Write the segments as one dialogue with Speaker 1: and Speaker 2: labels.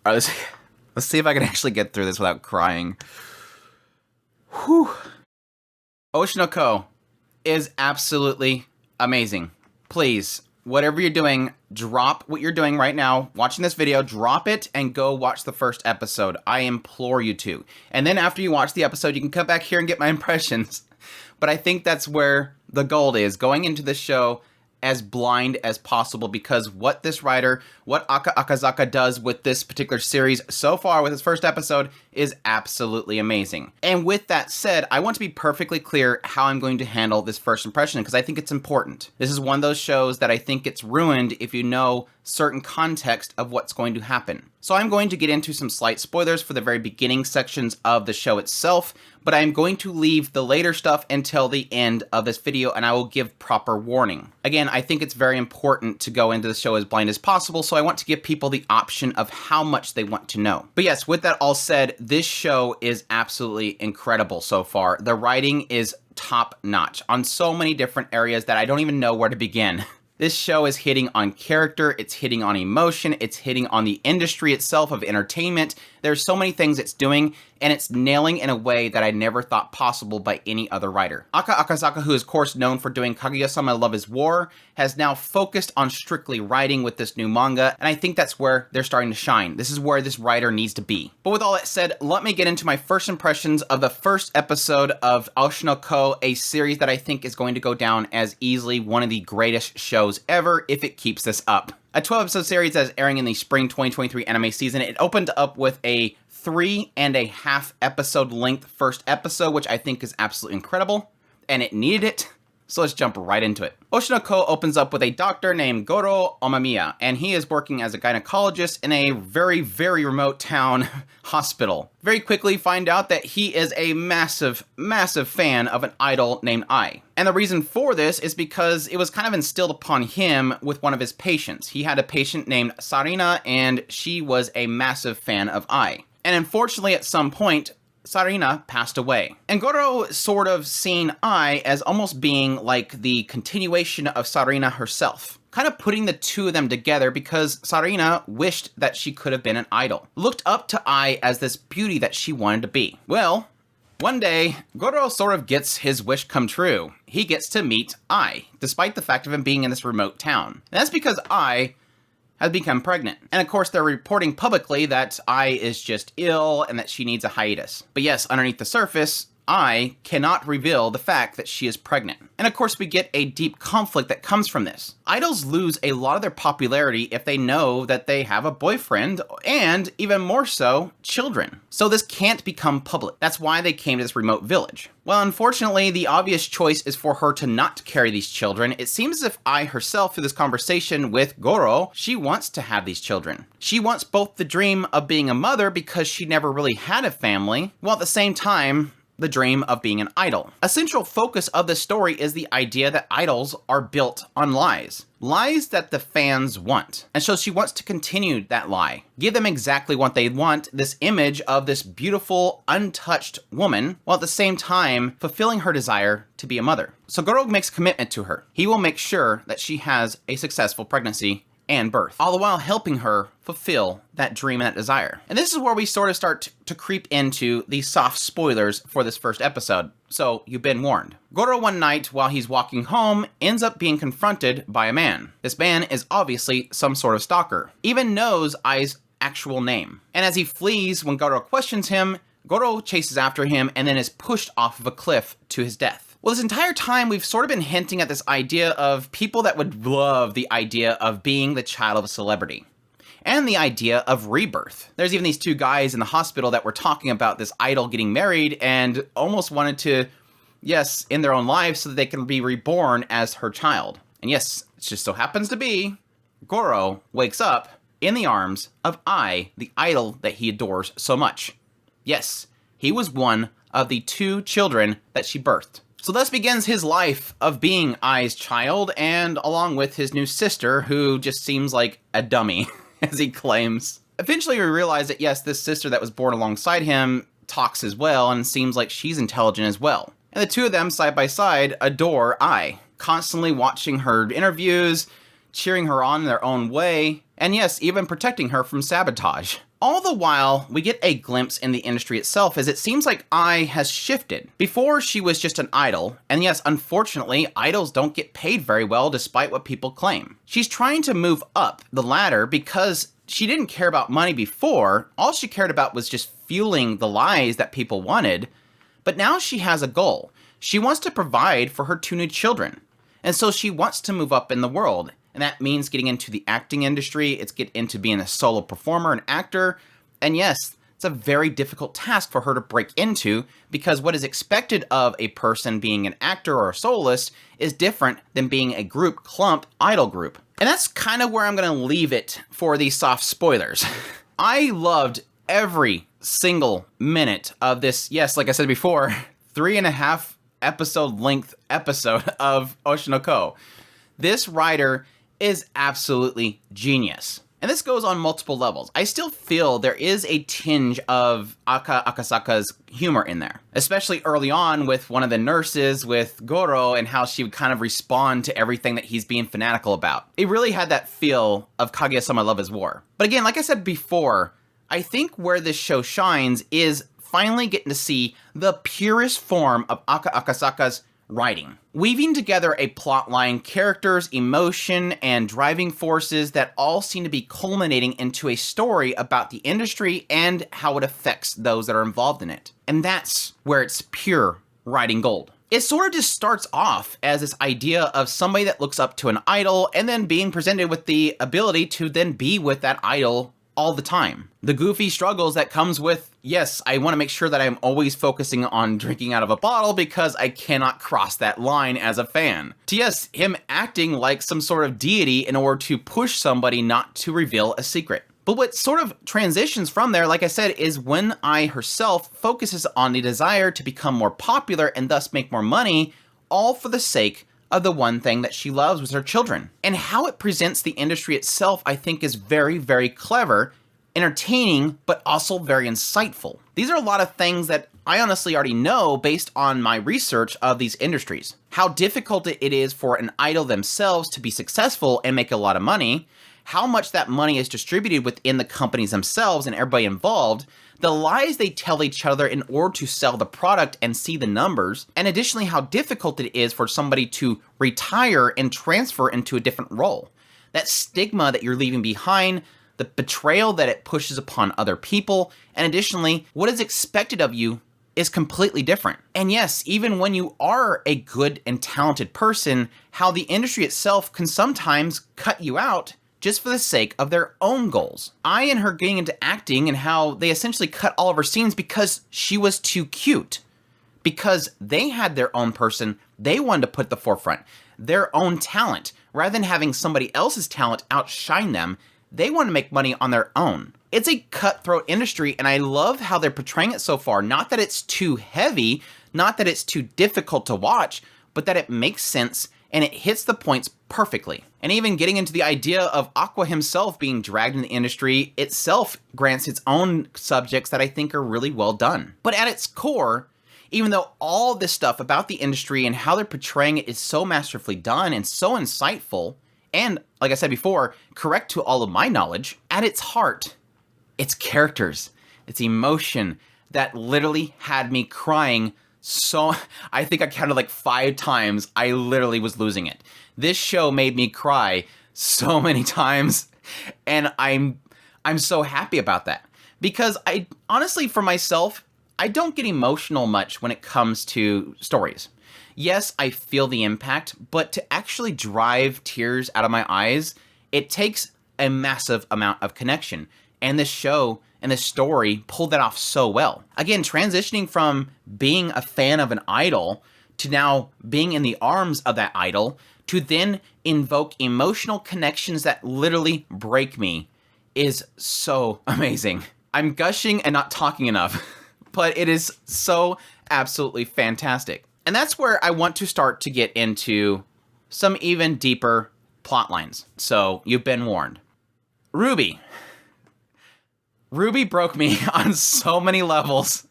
Speaker 1: All right, let's see if I can actually get through this without crying. Whew. Oshinoko is absolutely amazing. Please, whatever you're doing, drop what you're doing right now, watching this video, drop it and go watch the first episode. I implore you to. And then after you watch the episode, you can come back here and get my impressions. But I think that's where the goal is, going into this show as blind as possible, because what this writer, what Aka Akazaka does with this particular series so far with his first episode is absolutely amazing. And with that said, I want to be perfectly clear how I'm going to handle this first impression, because I think it's important. This is one of those shows that I think gets ruined if you know certain context of what's going to happen. So I'm going to get into some slight spoilers for the very beginning sections of the show itself, but I'm going to leave the later stuff until the end of this video, and I will give proper warning. Again, I think it's very important to go into the show as blind as possible, so I want to give people the option of how much they want to know. But yes, with that all said, this show is absolutely incredible so far. The writing is top notch on so many different areas that I don't even know where to begin. This show is hitting on character, it's hitting on emotion, it's hitting on the industry itself of entertainment. There's so many things it's doing, and it's nailing in a way that I never thought possible by any other writer. Aka Akazaka, who is of course known for doing Kaguya-sama Love is War, has now focused on strictly writing with this new manga, and I think that's where they're starting to shine. This is where this writer needs to be. But with all that said, let me get into my first impressions of the first episode of Oshinoko, a series that I think is going to go down as easily one of the greatest shows ever if it keeps this up. A 12-episode series that is airing in the spring 2023 anime season. It opened up with a 3.5 episode length first episode, which I think is absolutely incredible, and it needed it. So let's jump right into it. Oshinoko opens up with a doctor named Goro Omamiya, and he is working as a gynecologist in a very, very remote town hospital. Very quickly find out that he is a massive, massive fan of an idol named Ai. And the reason for this is because it was kind of instilled upon him with one of his patients. He had a patient named Sarina, and she was a massive fan of Ai. And unfortunately, at some point, Sarina passed away. And Goro sort of seen Ai as almost being like the continuation of Sarina herself, kind of putting the two of them together because Sarina wished that she could have been an idol, looked up to Ai as this beauty that she wanted to be. Well, one day, Goro sort of gets his wish come true. He gets to meet Ai, despite the fact of him being in this remote town. And that's because Ai has become pregnant. And of course, they're reporting publicly that Ai is just ill and that she needs a hiatus. But yes, underneath the surface, Ai cannot reveal the fact that she is pregnant. And of course, we get a deep conflict that comes from this. Idols lose a lot of their popularity if they know that they have a boyfriend, and even more so, children. So this can't become public. That's why they came to this remote village. Well, unfortunately, the obvious choice is for her to not carry these children. It seems as if Ai herself, through this conversation with Goro, she wants to have these children. She wants both the dream of being a mother because she never really had a family, while at the same time, the dream of being an idol. A central focus of the story is the idea that idols are built on lies. Lies that the fans want. And so she wants to continue that lie. Give them exactly what they want, this image of this beautiful, untouched woman, while at the same time fulfilling her desire to be a mother. So Goro makes a commitment to her. He will make sure that she has a successful pregnancy and birth, all the while helping her fulfill that dream and that desire. And this is where we sort of start to creep into the soft spoilers for this first episode, so you've been warned. Goro one night while he's walking home ends up being confronted by a man. This man is obviously some sort of stalker, even knows Ai's actual name. And as he flees when Goro questions him, Goro chases after him and then is pushed off of a cliff to his death. Well, this entire time, we've sort of been hinting at this idea of people that would love the idea of being the child of a celebrity, and the idea of rebirth. There's even these two guys in the hospital that were talking about this idol getting married and almost wanted to, yes, end their own lives so that they can be reborn as her child. And yes, it just so happens to be, Goro wakes up in the arms of Ai, the idol that he adores so much. Yes, he was one of the two children that she birthed. So thus begins his life of being Ai's child, and along with his new sister, who just seems like a dummy, as he claims. Eventually we realize that yes, this sister that was born alongside him talks as well, and seems like she's intelligent as well. And the two of them, side by side, adore Ai, constantly watching her interviews, cheering her on in their own way, and yes, even protecting her from sabotage. All the while, we get a glimpse in the industry itself as it seems like Ai has shifted. Before, she was just an idol, and yes, unfortunately, idols don't get paid very well despite what people claim. She's trying to move up the ladder because she didn't care about money before. All she cared about was just fueling the lies that people wanted. But now she has a goal. She wants to provide for her 2 new children. And so she wants to move up in the world. And that means getting into the acting industry. It's get into being a solo performer and actor. And yes, it's a very difficult task for her to break into because what is expected of a person being an actor or a soloist is different than being a group clump idol group. And that's kind of where I'm going to leave it for these soft spoilers. I loved every single minute of this, yes, like I said before, 3.5 episode length episode of Oshinoko. This writer is absolutely genius. And this goes on multiple levels. I still feel there is a tinge of Akasaka's humor in there, especially early on with one of the nurses with Goro and how she would kind of respond to everything that he's being fanatical about. It really had that feel of Kaguya-sama Love is War. But again, like I said before, I think where this show shines is finally getting to see the purest form of Akasaka's writing. Weaving together a plotline, characters, emotion, and driving forces that all seem to be culminating into a story about the industry and how it affects those that are involved in it. And that's where it's pure writing gold. It sort of just starts off as this idea of somebody that looks up to an idol and then being presented with the ability to then be with that idol all the time. The goofy struggles that comes with, yes, I want to make sure that I'm always focusing on drinking out of a bottle because I cannot cross that line as a fan. To yes, him acting like some sort of deity in order to push somebody not to reveal a secret. But what sort of transitions from there, like I said, is when Ai herself focuses on the desire to become more popular and thus make more money, all for the sake of the one thing that she loves with her children. And how it presents the industry itself, I think, is very, very clever, entertaining, but also very insightful. These are a lot of things that I honestly already know based on my research of these industries. How difficult it is for an idol themselves to be successful and make a lot of money, how much that money is distributed within the companies themselves and everybody involved, the lies they tell each other in order to sell the product and see the numbers, and additionally how difficult it is for somebody to retire and transfer into a different role. That stigma that you're leaving behind, the betrayal that it pushes upon other people, and additionally, what is expected of you is completely different. And yes, even when you are a good and talented person, how the industry itself can sometimes cut you out just for the sake of their own goals. Ai and her getting into acting and how they essentially cut all of her scenes because she was too cute. Because they had their own person, they wanted to put at the forefront, their own talent. Rather than having somebody else's talent outshine them, they want to make money on their own. It's a cutthroat industry, and I love how they're portraying it so far. Not that it's too heavy, not that it's too difficult to watch, but that it makes sense and it hits the points perfectly. And even getting into the idea of Aqua himself being dragged in the industry itself grants its own subjects that I think are really well done. But at its core, even though all this stuff about the industry and how they're portraying it is so masterfully done and so insightful, and like I said before, correct to all of my knowledge, at its heart, it's characters, it's emotion that literally had me crying. So I think I counted like 5 times. I literally was losing it. This show made me cry so many times, and I'm so happy about that because I honestly, for myself, I don't get emotional much when it comes to stories. Yes, I feel the impact, but to actually drive tears out of my eyes, it takes a massive amount of connection. And this show and this story pulled that off so well. Again, transitioning from being a fan of an idol to now being in the arms of that idol to then invoke emotional connections that literally break me is so amazing. I'm gushing and not talking enough, but it is so absolutely fantastic. And that's where I want to start to get into some even deeper plot lines. So you've been warned. Ruby broke me on so many levels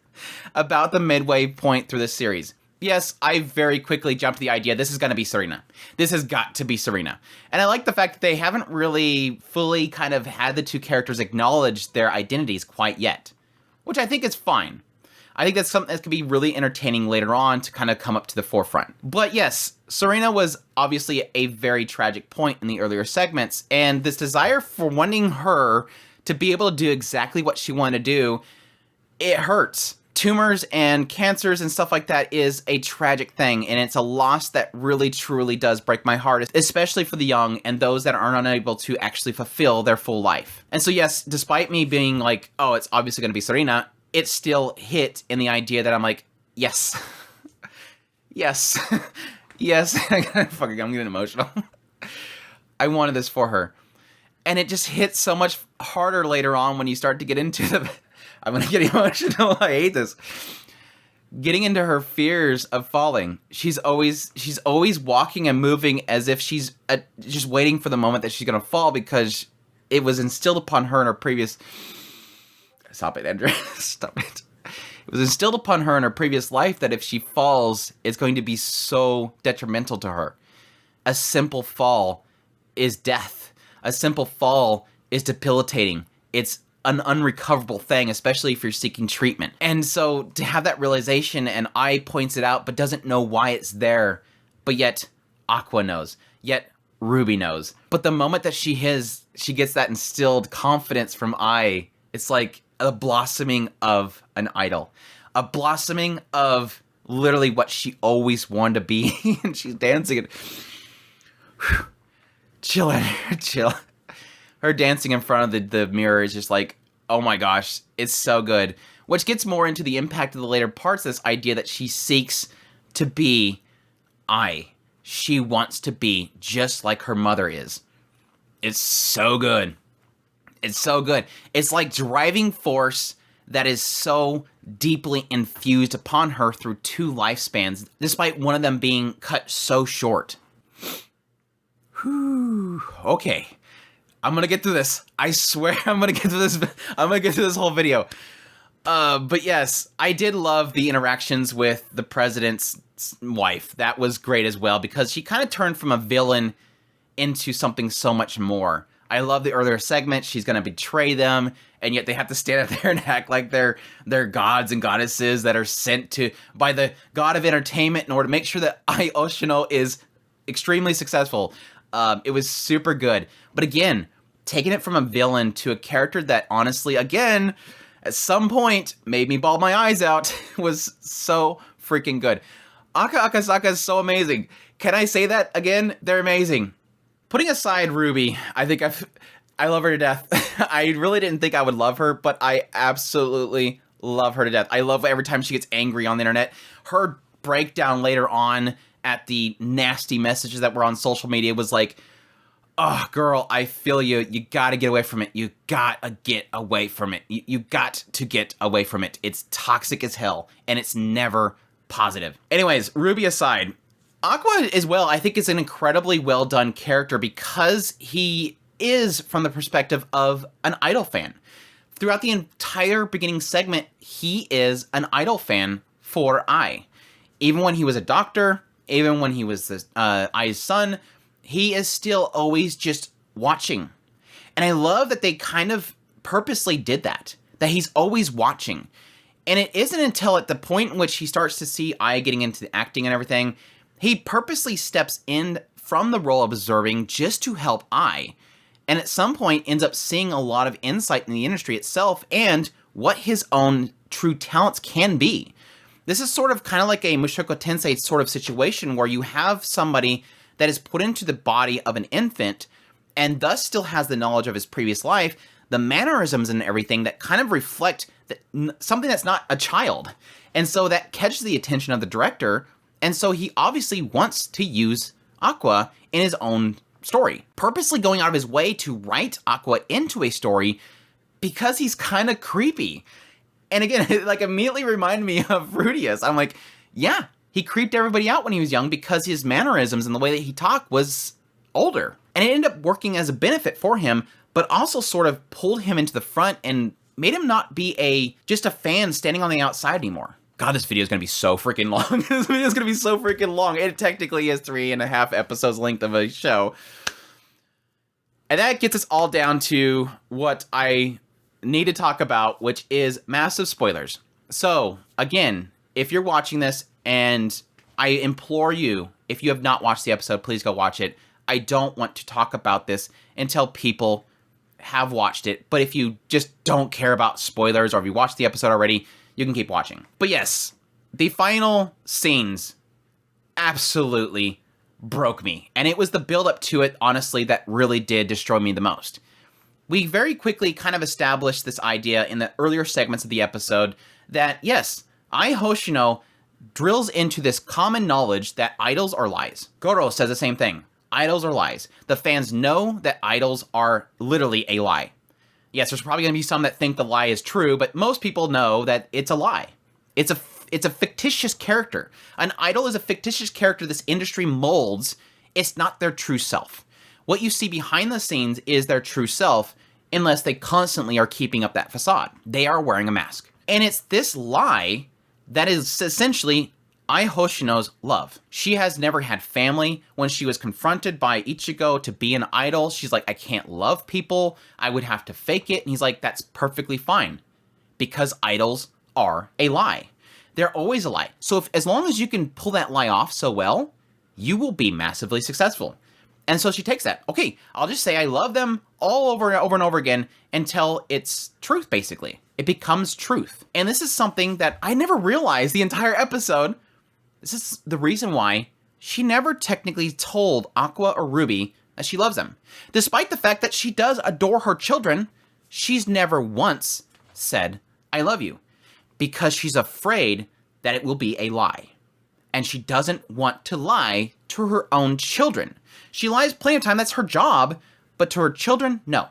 Speaker 1: about the midway point through this series. yes, I very quickly jumped to the idea this is going to be Serena. This has got to be Serena. And I like the fact that they haven't really fully kind of had the two characters acknowledge their identities quite yet, which I think is fine. I think that's something that could be really entertaining later on to kind of come up to the forefront. But yes, Serena was obviously a very tragic point in the earlier segments, and this desire for wanting her to be able to do exactly what she wanted to do, it hurts. Tumors and cancers and stuff like that is a tragic thing, and it's a loss that really truly does break my heart, especially for the young and those that are unable to actually fulfill their full life. And so yes, despite me being like, oh, it's obviously going to be Serena, it still hit in the idea that I'm like, yes, yes, yes, I'm getting emotional. I wanted this for her. And it just hits so much harder later on when you start to get into the... I'm going to get emotional. I hate this. Getting into her fears of falling. She's always walking and moving as if she's just waiting for the moment that she's going to fall, because it was instilled upon her in her previous... Stop it, Andrew. Stop it. It was instilled upon her in her previous life that if she falls, it's going to be so detrimental to her. A simple fall is death. A simple fall is debilitating. It's an unrecoverable thing, especially if you're seeking treatment. And so to have that realization, and Ai points it out but doesn't know why it's there, but yet Aqua knows, yet Ruby knows. But the moment that she gets that instilled confidence from Ai, it's like a blossoming of an idol. A blossoming of literally what she always wanted to be. And she's dancing and... Chill. Her dancing in front of the mirror is just like, oh my gosh, it's so good. Which gets more into the impact of the later parts, this idea that she seeks to be Ai. She wants to be just like her mother is. It's so good. It's so good. It's like driving force that is so deeply infused upon her through two lifespans, despite one of them being cut so short. Whew. Okay. I'm gonna get through this. I swear I'm gonna get through this. I'm gonna get through this whole video. But yes, I did love the interactions with the president's wife. That was great as well, because she kind of turned from a villain into something so much more. I love the earlier segment. She's gonna betray them, and yet they have to stand up there and act like they're gods and goddesses that are sent to by the god of entertainment in order to make sure that Oshino is extremely successful. It was super good. But again, taking it from a villain to a character that honestly, again, at some point made me bawl my eyes out was so freaking good. Aka Akasaka is so amazing. Can I say that again? They're amazing. Putting aside Ruby, I think I love her to death. I really didn't think I would love her, but I absolutely love her to death. I love every time she gets angry on the internet. Her breakdown later on at the nasty messages that were on social media was like, oh, girl, I feel you. You gotta get away from it. You gotta get away from it. You got to get away from it. It's toxic as hell, and it's never positive. Anyways, Ruby aside, Aqua as well, I think, is an incredibly well done character because he is from the perspective of an Idol fan. Throughout the entire beginning segment, he is an Idol fan for Ai. Even when he was a doctor, even when he was Ai's son, he is still always just watching. And I love that they kind of purposely did that he's always watching. And it isn't until at the point in which he starts to see Ai getting into the acting and everything, he purposely steps in from the role of observing just to help Ai. And at some point ends up seeing a lot of insight in the industry itself and what his own true talents can be. This is sort of kind of like a Mushoku Tensei sort of situation where you have somebody that is put into the body of an infant and thus still has the knowledge of his previous life, the mannerisms and everything that kind of reflect that something that's not a child. And so that catches the attention of the director, and so he obviously wants to use Aqua in his own story, purposely going out of his way to write Aqua into a story because he's kind of creepy. And again, it like immediately reminded me of Rudius. I'm like, yeah, he creeped everybody out when he was young because his mannerisms and the way that he talked was older. And it ended up working as a benefit for him, but also sort of pulled him into the front and made him not be just a fan standing on the outside anymore. God, this video is going to be so freaking long. This video is going to be so freaking long. It technically is 3.5 episodes length of a show. And that gets us all down to what I need to talk about, which is massive spoilers. So, again, if you're watching this, and I implore you, if you have not watched the episode, please go watch it. I don't want to talk about this until people have watched it. But if you just don't care about spoilers, or if you watched the episode already, you can keep watching. But yes, the final scenes absolutely broke me. And it was the build-up to it, honestly, that really did destroy me the most. We very quickly kind of established this idea in the earlier segments of the episode that, yes, Ai Hoshino drills into this common knowledge that idols are lies. Goro says the same thing. Idols are lies. The fans know that idols are literally a lie. Yes, there's probably going to be some that think the lie is true, but most people know that it's a lie. It's a fictitious character. An idol is a fictitious character this industry molds. It's not their true self. What you see behind the scenes is their true self, unless they constantly are keeping up that facade. They are wearing a mask. And it's this lie that is essentially Ai Hoshino's love. She has never had family. When she was confronted by Ichigo to be an idol, she's like, I can't love people. I would have to fake it. And he's like, that's perfectly fine. Because idols are a lie. They're always a lie. So as long as you can pull that lie off so well, you will be massively successful. And so she takes that. Okay, I'll just say I love them all over and over again until it's truth, basically. It becomes truth. And this is something that I never realized the entire episode. This is the reason why she never technically told Aqua or Ruby that she loves them. Despite the fact that she does adore her children, she's never once said, I love you. Because she's afraid that it will be a lie. And she doesn't want to lie to her own children. She lies plenty of time, that's her job, but to her children, no.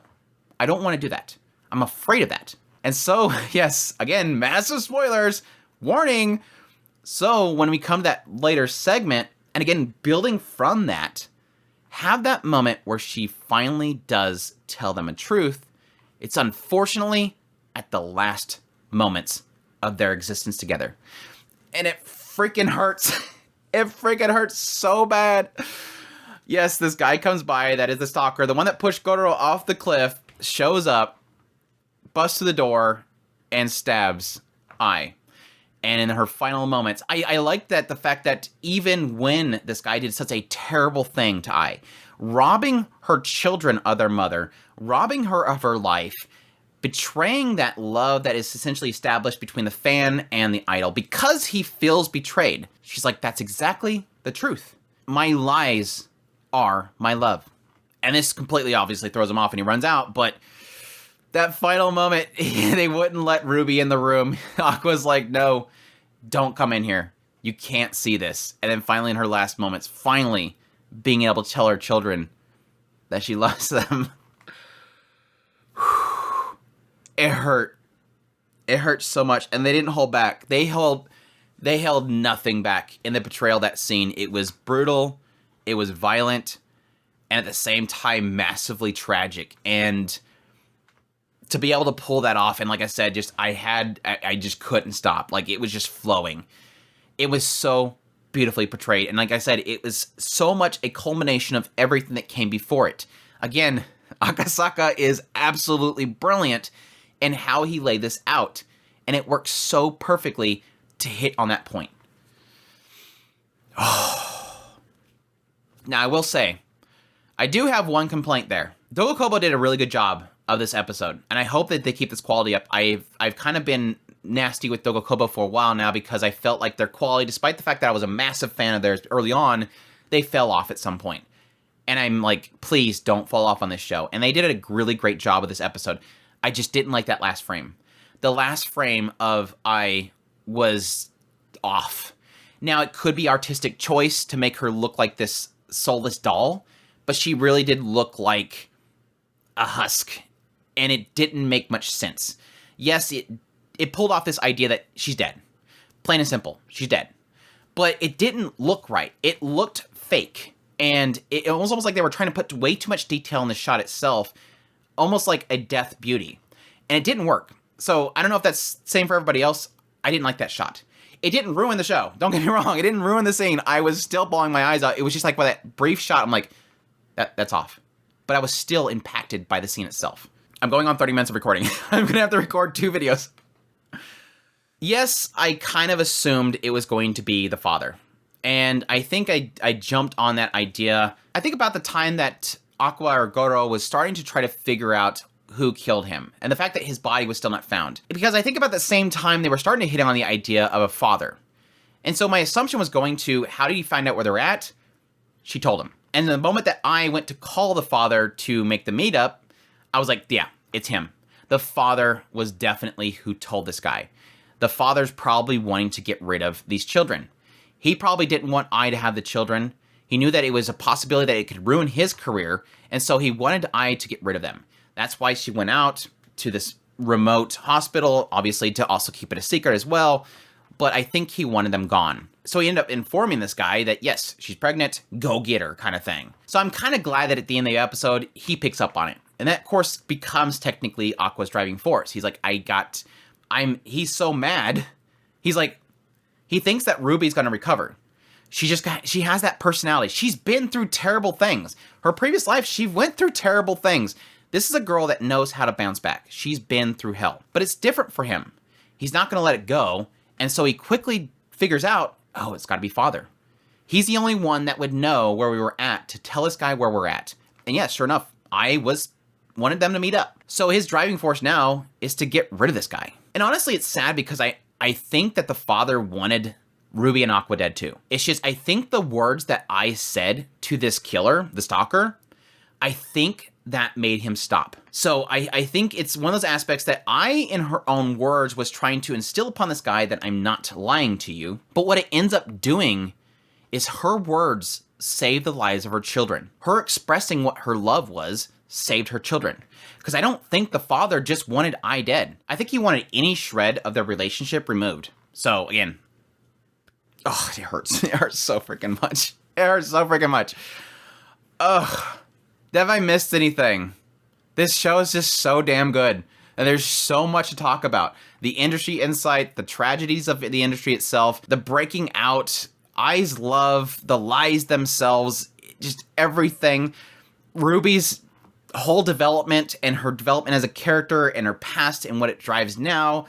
Speaker 1: I don't want to do that. I'm afraid of that. And so, yes, again, massive spoilers, warning. So when we come to that later segment, and again, building from that, have that moment where she finally does tell them a truth. It's unfortunately at the last moments of their existence together. And it freaking hurts. It freaking hurts so bad. Yes, this guy comes by, that is the stalker, the one that pushed Goro off the cliff, shows up, busts through the door, and stabs Ai. And in her final moments, I like that the fact that even when this guy did such a terrible thing to Ai, robbing her children of their mother, robbing her of her life, betraying that love that is essentially established between the fan and the idol, because he feels betrayed. She's like, that's exactly the truth. My lies are my love. And this completely obviously throws him off and he runs out, but that final moment, they wouldn't let Ruby in the room. Aqua's like, no, don't come in here. You can't see this. And then finally in her last moments, finally being able to tell her children that she loves them. It hurt. It hurt so much. And they didn't hold back. They held nothing back in the betrayal of that scene. It was brutal. It was violent. And at the same time, massively tragic. And to be able to pull that off, and like I said, I just couldn't stop. Like, it was just flowing. It was so beautifully portrayed. And like I said, it was so much a culmination of everything that came before it. Again, Akasaka is absolutely brilliant in how he laid this out. And it works so perfectly to hit on that point. Now, I will say, I do have one complaint there. Dogokobo did a really good job of this episode, and I hope that they keep this quality up. I've kind of been nasty with Dogokobo for a while now because I felt like their quality, despite the fact that I was a massive fan of theirs early on, they fell off at some point. And I'm like, please don't fall off on this show. And they did a really great job with this episode. I just didn't like that last frame. The last frame of I was off. Now, it could be artistic choice to make her look like this soulless doll, but she really did look like a husk, and it didn't make much sense. Yes, it pulled off this idea that she's dead. Plain and simple, she's dead. But it didn't look right. It looked fake, and it was almost like they were trying to put way too much detail in the shot itself, almost like a death beauty, and it didn't work. So I don't know if that's the same for everybody else. I didn't like that shot. It didn't ruin the show. Don't get me wrong. It didn't ruin the scene. I was still bawling my eyes out. It was just like by that brief shot, I'm like, that's off. But I was still impacted by the scene itself. I'm going on 30 minutes of recording. I'm going to have to record 2 videos. Yes, I kind of assumed it was going to be the father. And I think I jumped on that idea. I think about the time that Aqua or Goro was starting to try to figure out who killed him, and the fact that his body was still not found. Because I think about the same time they were starting to hit on the idea of a father. And so my assumption was going to, how did he find out where they're at? She told him. And the moment that I went to call the father to make the meetup, I was like, yeah, it's him. The father was definitely who told this guy. The father's probably wanting to get rid of these children. He probably didn't want Ai to have the children. He knew that it was a possibility that it could ruin his career, and so he wanted Ai to get rid of them. That's why she went out to this remote hospital, obviously to also keep it a secret as well, but I think he wanted them gone. So he ended up informing this guy that, yes, she's pregnant, go get her, kind of thing. So I'm kind of glad that at the end of the episode, he picks up on it. And that, of course, becomes technically Aqua's driving force. He's like, he's so mad. He's like, he thinks that Ruby's going to recover. She has that personality. She's been through terrible things. Her previous life, she went through terrible things. This is a girl that knows how to bounce back. She's been through hell. But it's different for him. He's not going to let it go. And so he quickly figures out, oh, it's got to be father. He's the only one that would know where we were at to tell this guy where we're at. And yeah, sure enough, I wanted them to meet up. So his driving force now is to get rid of this guy. And honestly, it's sad because I think that the father wanted Ruby and Aqua dead too. It's just, I think the words that I said to this killer, the stalker, I think that made him stop. So I think it's one of those aspects that I, in her own words, was trying to instill upon this guy that I'm not lying to you. But what it ends up doing is her words saved the lives of her children. Her expressing what her love was saved her children. Because I don't think the father just wanted Ai dead. I think he wanted any shred of their relationship removed. So again, oh, it hurts. It hurts so freaking much. It hurts so freaking much. Ugh. Have I missed anything? This show is just so damn good. And there's so much to talk about. The industry insight, the tragedies of the industry itself, the breaking out, Ai's love, the lies themselves, just everything. Ruby's whole development and her development as a character and her past and what it drives now.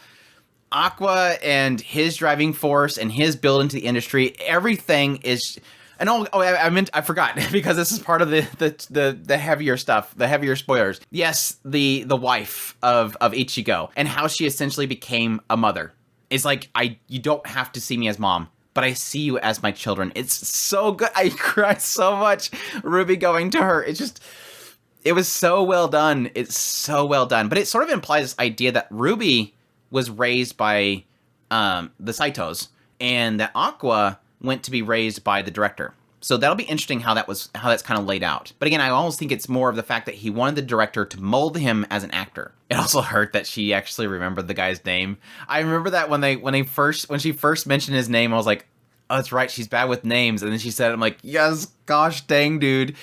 Speaker 1: Aqua and his driving force and his build into the industry, everything is... And I forgot, because this is part of the heavier stuff, the heavier spoilers. Yes, the wife of Ichigo and how she essentially became a mother. It's like, you don't have to see me as mom, but I see you as my children. It's so good. I cried so much. Ruby going to her. It was so well done. It's so well done. But it sort of implies this idea that Ruby was raised by the Saitos, and that Aqua went to be raised by the director. So that'll be interesting how that's kind of laid out. But again, I almost think it's more of the fact that he wanted the director to mold him as an actor. It also hurt that she actually remembered the guy's name. I remember that when she first mentioned his name, I was like, oh, that's right, she's bad with names. And then she said it, I'm like, yes, gosh dang, dude.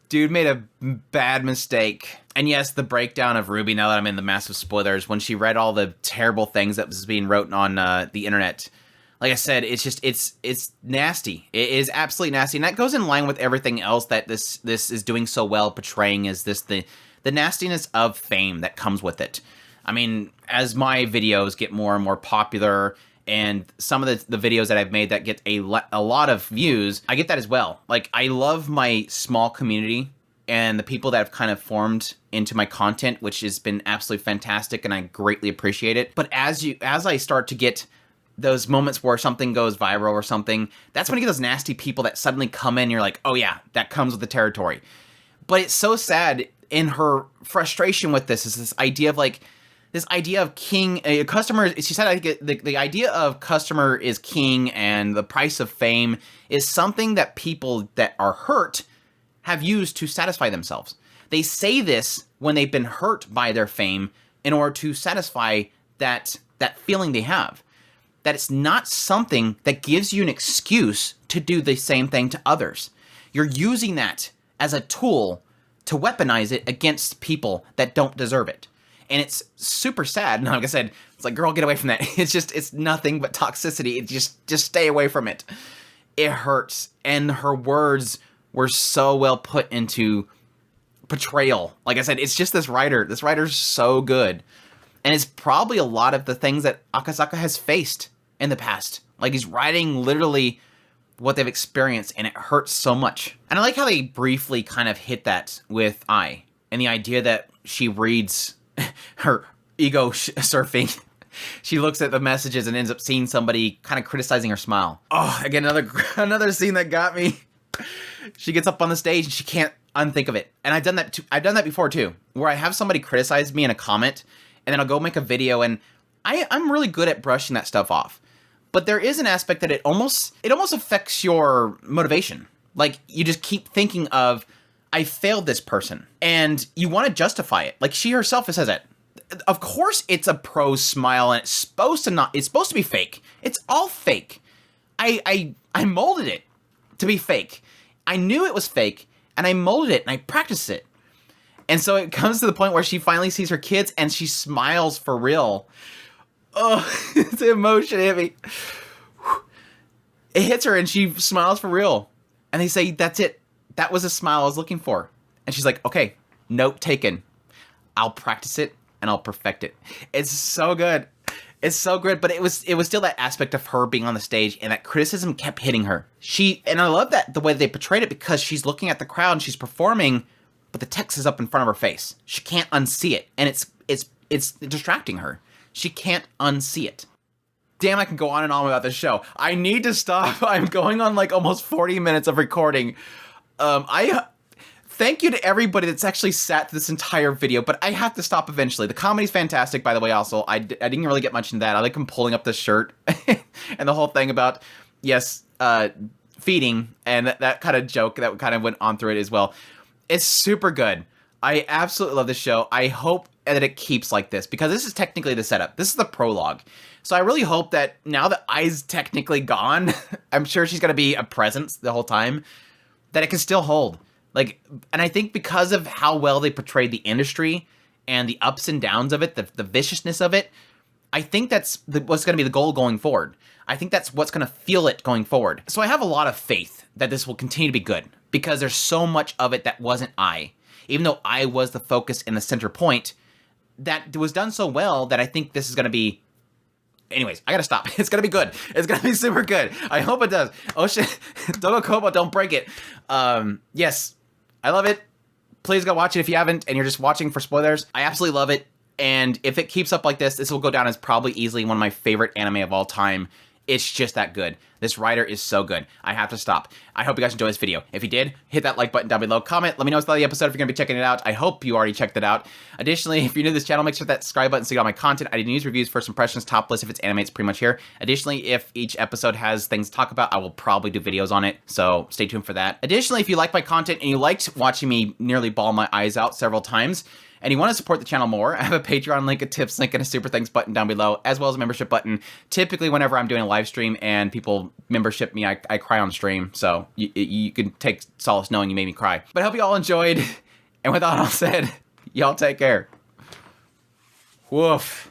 Speaker 1: Dude made a bad mistake. And yes, the breakdown of Ruby, now that I'm in the massive spoilers, when she read all the terrible things that was being written on the internet, like I said, it's nasty. It is absolutely nasty. And that goes in line with everything else that this is doing so well, portraying is the nastiness of fame that comes with it. I mean, as my videos get more and more popular, and some of the videos that I've made that get a lot of views, I get that as well. Like, I love my small community and the people that have kind of formed into my content, which has been absolutely fantastic, and I greatly appreciate it. But as I start to get those moments where something goes viral or something, that's when you get those nasty people that suddenly come in and you're like, oh yeah, that comes with the territory. But it's so sad in her frustration with this is this idea of king, customer, she said, I think the idea of customer is king and the price of fame is something that people that are hurt have used to satisfy themselves. They say this when they've been hurt by their fame in order to satisfy that feeling they have. That it's not something that gives you an excuse to do the same thing to others. You're using that as a tool to weaponize it against people that don't deserve it. And it's super sad. And like I said, it's like, girl, get away from that. It's nothing but toxicity. It just stay away from it. It hurts. And her words were so well put into portrayal. Like I said, it's just this writer. This writer's so good. And it's probably a lot of the things that Akasaka has faced in the past. Like, he's writing literally what they've experienced, and it hurts so much. And I like how they briefly kind of hit that with Ai, and the idea that she reads her ego surfing. She looks at the messages and ends up seeing somebody kind of criticizing her smile. Oh, again, another scene that got me. She gets up on the stage and she can't unthink of it. And I've done that before too, where I have somebody criticize me in a comment, and then I'll go make a video, and I'm really good at brushing that stuff off. But there is an aspect that it almost affects your motivation. Like, you just keep thinking of, I failed this person, and you want to justify it. Like, she herself says it. Of course it's a pro smile, and it's supposed to be fake. It's all fake. I molded it to be fake. I knew it was fake, and I molded it, and I practiced it. And so it comes to the point where she finally sees her kids, and she smiles for real. Oh, the emotion hit me. It hits her, and she smiles for real. And they say, that's it. That was a smile I was looking for. And she's like, okay, note taken. I'll practice it, and I'll perfect it. It's so good. It's so good, but it was still that aspect of her being on the stage, and that criticism kept hitting her. And I love that the way they portrayed it, because she's looking at the crowd and she's performing, but the text is up in front of her face. She can't unsee it, and it's distracting her. She can't unsee it. Damn, I can go on and on about this show. I need to stop. I'm going on like almost 40 minutes of recording. I thank you to everybody that's actually sat through this entire video, but I have to stop eventually. The comedy's fantastic, by the way, also. I didn't really get much into that. I like him pulling up this shirt and the whole thing about, yes, feeding, and that kind of joke that kind of went on through it as well. It's super good. I absolutely love this show. I hope that it keeps like this, because this is technically the setup. This is the prologue. So I really hope that now that Ai's technically gone, I'm sure she's going to be a presence the whole time, that it can still hold. Like, and I think because of how well they portrayed the industry and the ups and downs of it, the viciousness of it, I think that's what's going to be the goal going forward. I think that's what's going to fuel it going forward. So I have a lot of faith that this will continue to be good, because there's so much of it that wasn't Ai. Even though I was the focus and the center point, that was done so well that I think this is going to be... Anyways, I gotta stop. It's gonna be good. It's gonna be super good. I hope it does. Oh shit. Dogo Kobo, don't break it. Yes, I love it. Please go watch it if you haven't and you're just watching for spoilers. I absolutely love it. And if it keeps up like this will go down as probably easily one of my favorite anime of all time. It's just that good. This writer is so good. I have to stop. I hope you guys enjoyed this video. If you did, hit that like button down below. Comment. Let me know what's the episode if you're going to be checking it out. I hope you already checked it out. Additionally, if you're new to this channel, make sure that subscribe button so you get all my content. I do news, reviews, first impressions, top list. If it's anime, it's pretty much here. Additionally, if each episode has things to talk about, I will probably do videos on it. So stay tuned for that. Additionally, if you like my content and you liked watching me nearly bawl my eyes out several times, and you want to support the channel more, I have a Patreon link, a tips link, and a super thanks button down below, as well as a membership button. Typically, whenever I'm doing a live stream and people membership me, I cry on stream, so you can take solace knowing you made me cry. But I hope you all enjoyed, and with that all said, y'all take care. Woof.